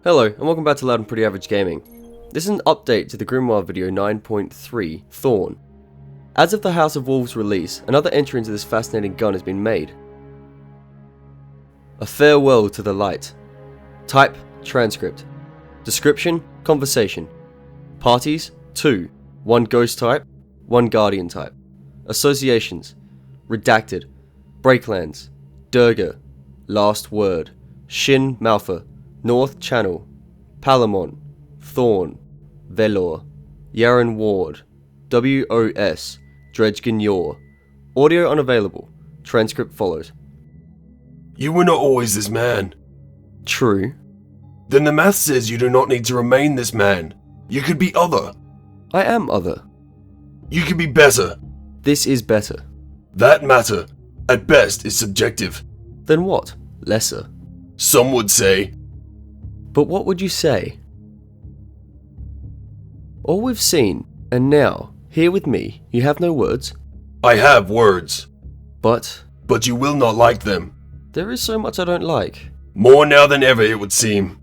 Hello, and welcome back to Loud and Pretty Average Gaming. This is an update to the Grimoire video 9.3, Thorn. As of the House of Wolves release, another entry into this fascinating gun has been made. A farewell to the light. Type, transcript. Description, conversation. Parties, 2. 1 ghost type, 1 guardian type. Associations, redacted. Breaklands, Durga, Last Word, Shin Malfa, North Channel, Palamon, Thorn, Velor, Yaren Ward, WOS, Dredgen Yor. Audio unavailable. Transcript follows. You were not always this man. True. Then the math says you do not need to remain this man. You could be other. I am other. You could be better. This is better. That matter, at best, is subjective. Then what? Lesser. Some would say. But what would you say? All we've seen, and now, here with me, you have no words. I have words. But you will not like them. there is so much I don't like. More now than ever, it would seem.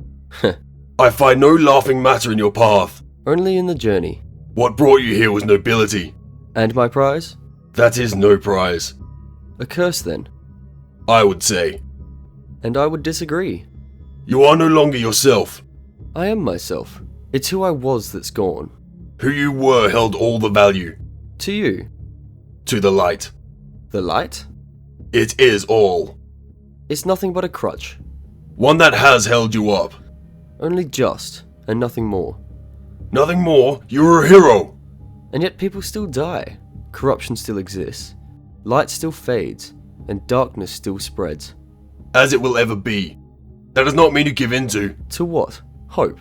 I find no laughing matter in your path. Only in the journey. What brought you here was nobility. And my prize? That is no prize, A curse then. I would say. And I would disagree. You are no longer yourself. I am myself. It's who I was that's gone. Who you were held all the value. To you. To the light. The light? It is all. It's nothing but a crutch. One that has held you up. Only just, and nothing more. Nothing more, you were a hero. And yet people still die. Corruption still exists. Light still fades, and darkness still spreads. As it will ever be. That does not mean you give in to. To what? Hope.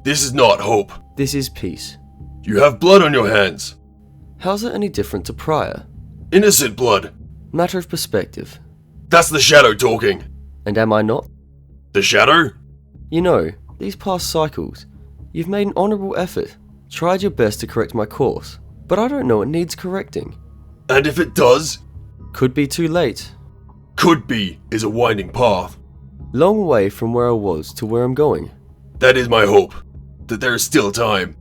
This is not hope. This is peace. You have blood on your hands. How's it any different to prior? Innocent blood. Matter of perspective. That's the shadow talking. And am I not? The shadow? You know, these past cycles, you've made an honourable effort, tried your best to correct my course, but I don't know it needs correcting. And if it does? Could be too late. Could be is a winding path. Long way from where I was to where I'm going. That is my hope. That there is still time.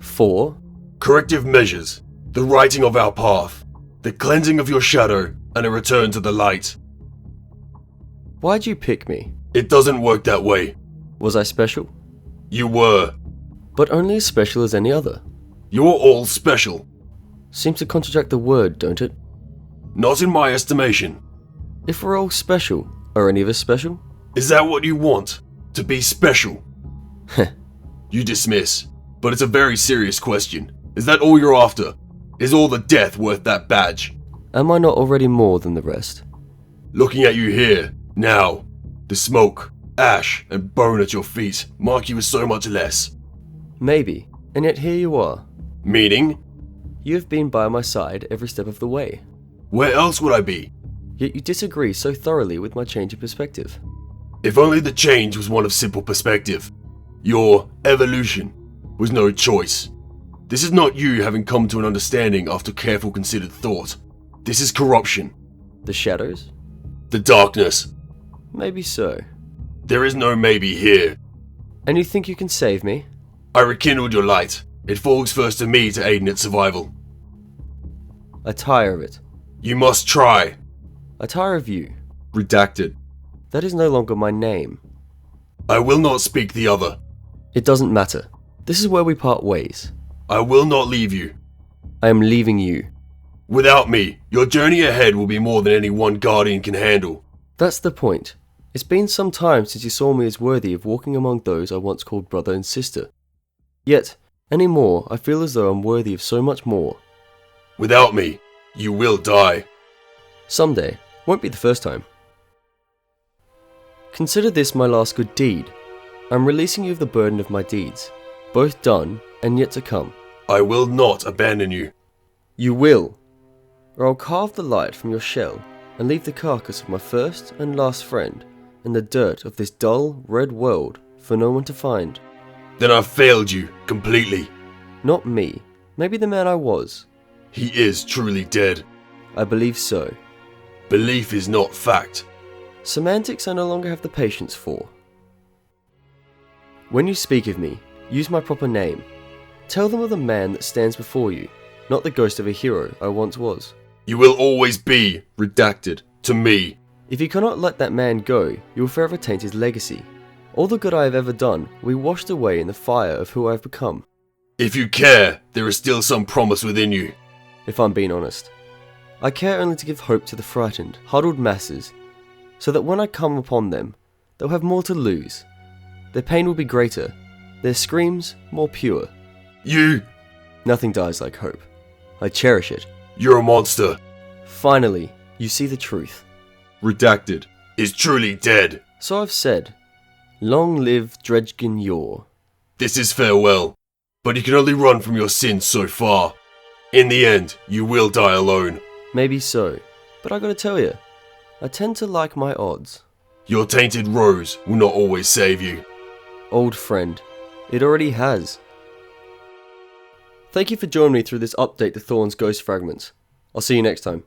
4. Corrective measures. The righting of our path. The cleansing of your shadow and a return to the light. Why'd you pick me? It doesn't work that way. Was I special? You were. But only as special as any other. You're all special. Seems to contradict the word, don't it? Not in my estimation. If we're all special, are any of us special? Is that what you want? To be special? Heh. You dismiss. But it's a very serious question. Is that all you're after? Is all the death worth that badge? Am I not already more than the rest? Looking at you here, now, the smoke, ash, and bone at your feet mark you as so much less. Maybe, and yet here you are. Meaning? You have been by my side every step of the way. Where else would I be? Yet you disagree so thoroughly with my change of perspective. If only the change was one of simple perspective. Your evolution was no choice. This is not you having come to an understanding after careful considered thought. This is corruption. The shadows? The darkness. Maybe so. There is no maybe here. And you think you can save me? I rekindled your light. It falls first to me to aid in its survival. I tire of it. You must try. I tire of you. Redacted. That is no longer my name. I will not speak the other. It doesn't matter. This is where we part ways. I will not leave you. I am leaving you. Without me, your journey ahead will be more than any one guardian can handle. That's the point. It's been some time since you saw me as worthy of walking among those I once called brother and sister. Yet, any more, I feel as though I'm worthy of so much more. Without me, you will die. Someday. Won't be the first time. Consider this my last good deed. I'm releasing you of the burden of my deeds, both done and yet to come. I will not abandon you. You will, or I'll carve the light from your shell and leave the carcass of my first and last friend in the dirt of this dull, red world for no one to find. Then I've failed you completely. Not me, maybe the man I was. He is truly dead. I believe so. Belief is not fact. Semantics I no longer have the patience for. When you speak of me, use my proper name. Tell them of the man that stands before you, not the ghost of a hero I once was. You will always be redacted to me. If you cannot let that man go, you will forever taint his legacy. All the good I have ever done will be washed away in the fire of who I have become. If you care, there is still some promise within you. If I'm being honest, I care only to give hope to the frightened, huddled masses, so that when I come upon them, they'll have more to lose. Their pain will be greater, their screams more pure. Nothing dies like hope. I cherish it. You're a monster. Finally, you see the truth. Redacted is truly dead. So I've said, long live Dredgen Yor. This is farewell, but you can only run from your sins so far. In the end, you will die alone. Maybe so, but I gotta tell you, I tend to like my odds. Your tainted rose will not always save you. Old friend, it already has. Thank you for joining me through this update to Thorn's Ghost Fragments. I'll see you next time.